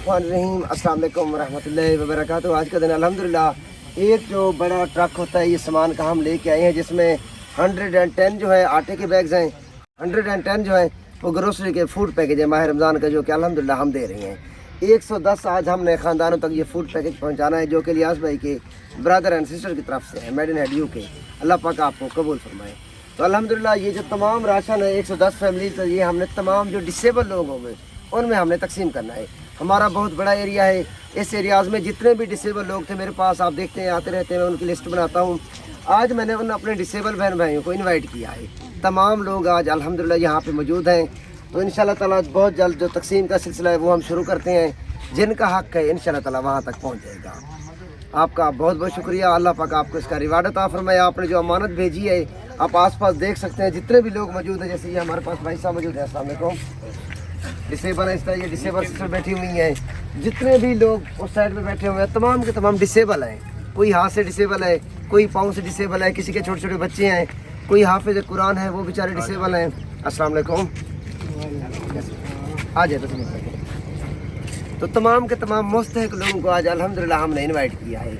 बिस्मिल्लाहिर्रहमानिर्रहीम। अस्सलाम वालेकुम वरहमतुल्लाहि वबरकातुहू। आज का दिन अल्हम्दुलिल्लाह एक जो बड़ा ट्रक होता है ये सामान का हम लेके आए हैं, जिसमें 110 जो है आटे के बैग्स हैं, 110 जो है वो ग्रोसरी के फूड पैकेज है माह रमज़ान का, जो कि अल्हम्दुलिल्लाह हम दे रहे हैं। 110 आज हमने ख़ानदानों तक ये फूड पैकेज पहुँचाना है, जो कि इलियास भाई के ब्रदर एंड सिस्टर की तरफ से है, मेड इन हेड यूके। अल्लाह पाक आपको कबूल फरमाए। तो अल्हम्दुलिल्लाह ये जो तमाम राशन है 110 फैमिली, तो ये हमने तमाम जो डिसेबल लोग होंगे उनमें हमने तकसीम करना है। हमारा बहुत बड़ा एरिया है, इस एरियाज़ में जितने भी डिसेबल लोग थे मेरे पास, आप देखते हैं आते रहते हैं, मैं उनकी लिस्ट बनाता हूँ। आज मैंने उन अपने डिसेबल बहन भाइयों को इनवाइट किया है। तमाम लोग आज अल्हम्दुलिल्लाह यहाँ पे मौजूद हैं। तो इंशाल्लाह ताला बहुत जल्द जो तकसीम का सिलसिला है वो हम शुरू करते हैं। जिनका हक़ है इंशाल्लाह ताला वहाँ तक पहुँच जाएगा। आपका बहुत बहुत शुक्रिया। अल्लाह पाक आपको इसका रिवार्ड अता फरमाए। आपने जो अमानत भेजी है, आप आसपास देख सकते हैं जितने भी लोग मौजूद हैं, जैसे ये हमारे पास भाई साहब मौजूद हैं, अस्सलाम वालेकुम। डिसेबल है, इस तरह ये डिसेबल सिस्टर बैठी हुई हैं। जितने भी लोग उस साइड में बैठे हुए हैं तमाम के तमाम डिसेबल हैं। कोई हाथ से डिसेबल है, कोई पाँव से डिसेबल है, किसी के छोटे छोटे बच्चे हैं, कोई हाफिज कुरान है वो बेचारे डिसेबल हैं। अस्सलाम वालेकुम। आ जाए तो तमाम के तमाम मुस्तहिक लोगों को आज अल्हम्दुलिल्लाह हमने इनवाइट किया है।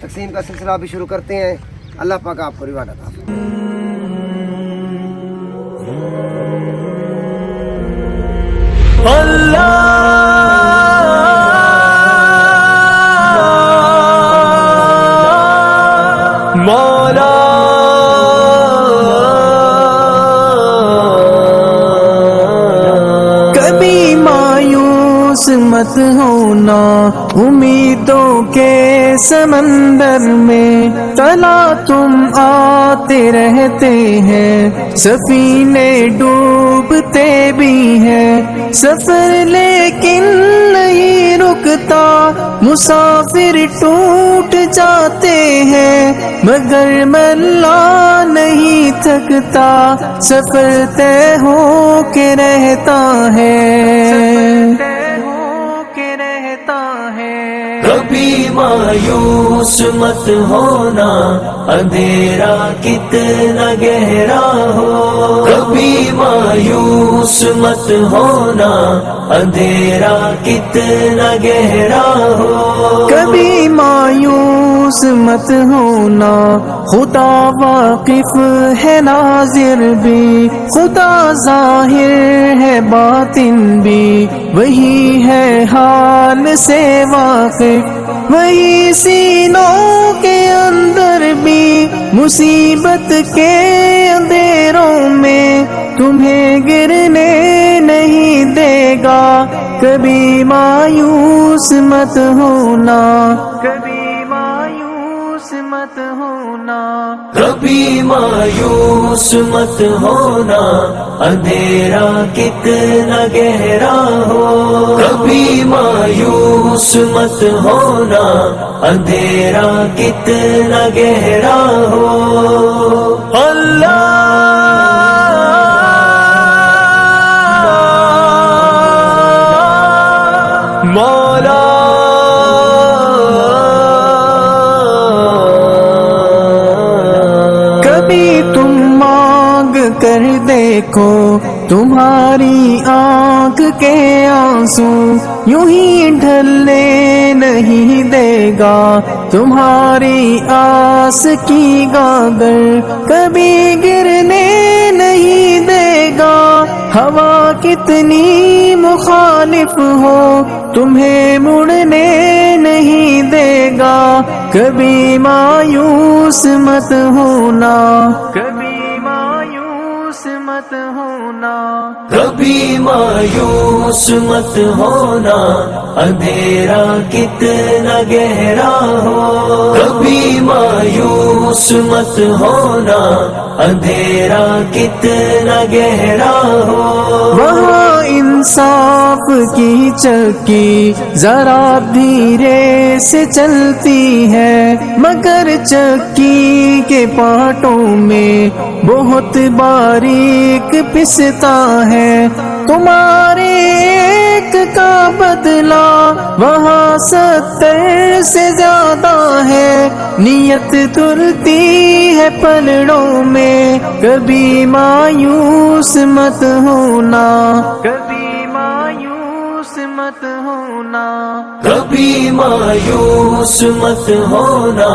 तकसीम का सिलसिला भी शुरू करते हैं। अल्लाह पाक आपको रिवार्ड अता फरमाए। मौला कभी मायूस मत होना, उम्मीदों के समंदर में तला तुम आते रहते हैं, सफीने डूबते भी हैं, सफर लेकिन नहीं रुकता, मुसाफिर टूट जाते हैं, मगर मल्ला नहीं थकता, सफर तय हो के रहता है। कभी मायूस मत होना, अंधेरा कितना गहरा हो, कभी मायूस मत होना, अंधेरा कितना गहरा हो, कभी मायूस मत होना, खुदा वाकिफ है नाज़िर भी, खुदा ज़ाहिर है बातिन भी, वही है हाल से वाकिफ, वही सीनों के अंदर भी, मुसीबत के अंधेरों में तुम्हें गिरने नहीं देगा, कभी मायूस मत होना, कभी मायूस मत होना, कभी मायूस मत होना, अंधेरा कितना गहरा हो, कभी मायूस मत होना, अंधेरा कितना गहरा हो। अल्लाह मौला कभी तुम मांग कर देखो, तुम्हारी आंख के आंसू यूं ही ढलने नहीं देगा, तुम्हारी आस की गागर कभी गिरने नहीं देगा, हवा कितनी मुखालिफ हो तुम्हें मुड़ने नहीं देगा, कभी मायूस मत होना, कभी मायूस मत होना, कभी मायूस मत होना, अंधेरा कितना गहरा हो, कभी मायूस मत होना, अंधेरा कितना गहरा हो, वहाँ इंसाफ की चक्की जरा धीरे से चलती है, मगर चक्की के पाटों में बहुत बारीक पिसता है, तुम्हारे एक का बदला वहाँ 70 से ज्यादा है, नियत तुलती है पलड़ों में, कभी मायूस मत होना, कभी मायूस मत مت ہونا، کبھی مایوس مت ہونا،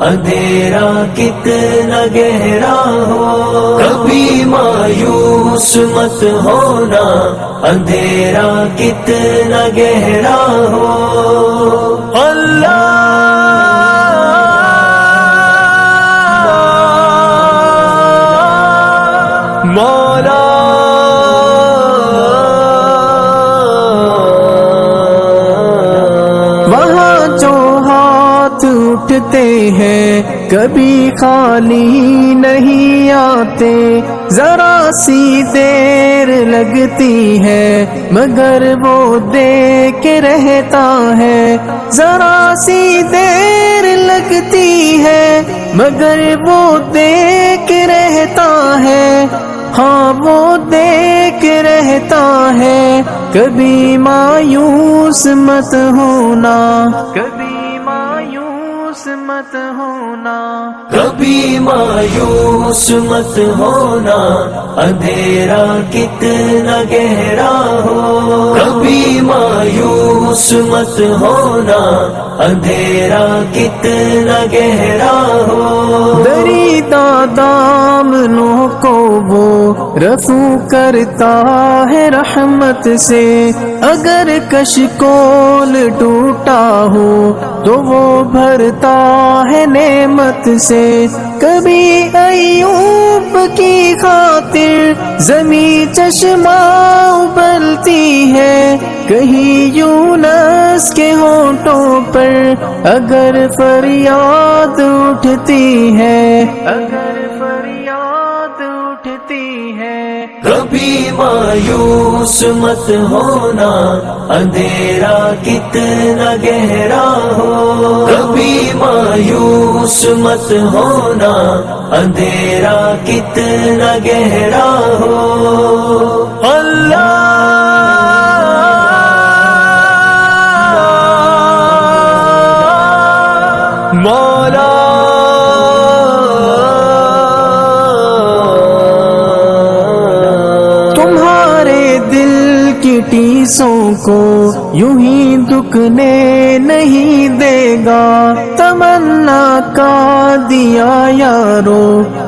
اندھیرا کتنا گہرا ہو، کبھی مایوس مت ہونا، اندھیرا کتنا گہرا ہو، اللہ مولا وہاں جو ہاتھ اٹھتے ہیں کبھی خالی نہیں آتے، ذرا سی دیر لگتی ہے مگر وہ دے کے رہتا ہے، ذرا سی دیر لگتی ہے مگر وہ دے کے رہتا ہے، ہاں وہ دیکھ رہتا ہے، کبھی مایوس مت ہونا، کبھی مایوس مت ہونا، کبھی مایوس مت ہونا، اندھیرا کتنا گہرا ہو، کبھی مایوس مت ہونا، اندھیرا کتنا گہرا ہو، دریدہ دامنوں کو وہ رفو کرتا ہے رحمت سے، اگر کشکول ٹوٹا ہو تو وہ بھرتا ہے نعمت سے، کبھی ایوب کی خاطر زمین چشمہ ابلتی ہے، کہیں یونس کے ہونٹوں پر اگر فریاد اٹھتی ہے، اگر فریاد اٹھتی ہے، کبھی مایوس مت ہونا، اندھیرا کتنا گہرا ہو، کبھی مایوس مت ہونا، اندھیرا کتنا گہرا ہو، اللہ مولا تمہارے دل کی ٹیسوں کو یوں ہی دکھنے نہیں دے گا، تمنا کا دیا یارو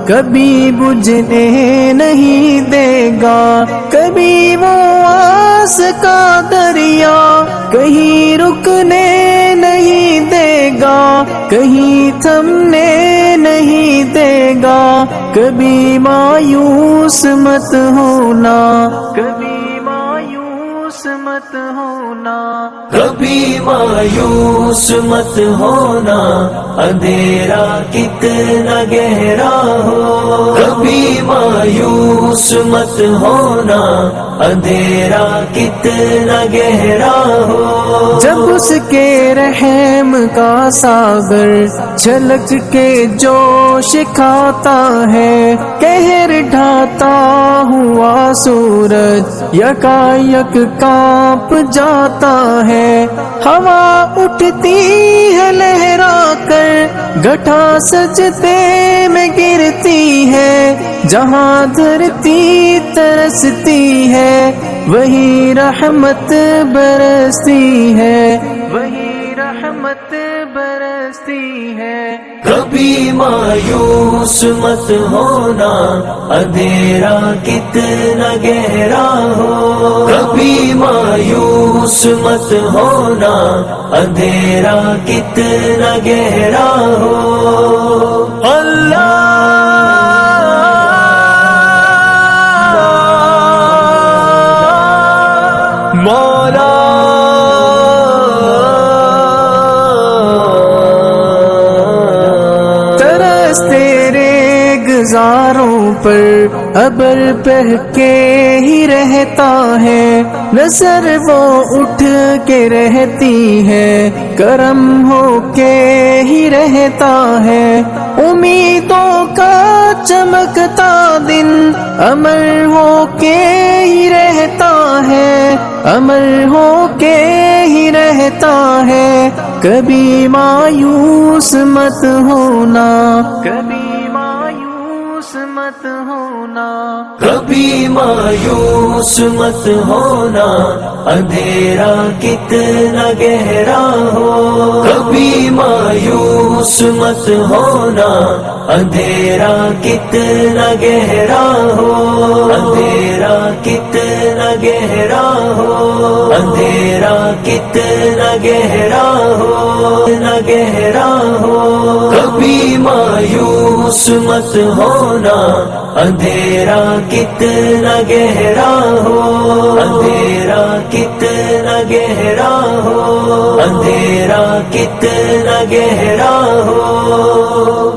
کبھی بجھنے نہیں دے گا، کبھی وہ آس کا دریا کہیں رکنے نہیں دے گا، کہیں تھمنے نہیں دے گا، کبھی مایوس مت ہونا، کبھی مایوس مت ہونا، کبھی مایوس مت ہونا، اندھیرا کتنا گہرا ہو، کبھی مایوس مت ہونا، اندھیرا کتنا گہرا ہو، جب اس کے رحم کا ساگر چھلک کے جوش کھاتا ہے، قہر ڈھاتا ہوا سورج یکایک کانپ جاتا ہے، ہوا اٹھتی ہے لہرا کر گٹھا سجدے میں گرتی ہے، جہاں دھرتی ترستی ہے وہی رحمت برستی ہے، وہی رحمت برستی ہے، کبھی مایوس مت ہونا، اندھیرا کتنا گہرا ہو، کبھی مایوس مت ہونا، اندھیرا کتنا گہرا ہو، اللہ مولا ترس تیرے گزاروں پر ابر بہہ کے ہی رہتا ہے، نظر وہ اٹھ کے رہتی ہے، کرم ہو کے ہی رہتا ہے، امیدوں کا چمکتا دن امر ہو کے ہی رہتا ہے، امر ہو کے ہی رہتا ہے، کبھی مایوس مت ہونا، کبھی مایوس मत होना, कभी मायूस मत होना, अंधेरा कितना गहरा हो, कभी मायूस मत होना, अंधेरा कितना गहरा हो, अंधेरा कितना गहरा हो, अंधेरा कितना गहरा हो, कितना गहरा हो, कभी मायूस मत होना, अंधेरा कितना गहरा हो, अंधेरा कितना गहरा हो, अंधेरा कितना गहरा हो।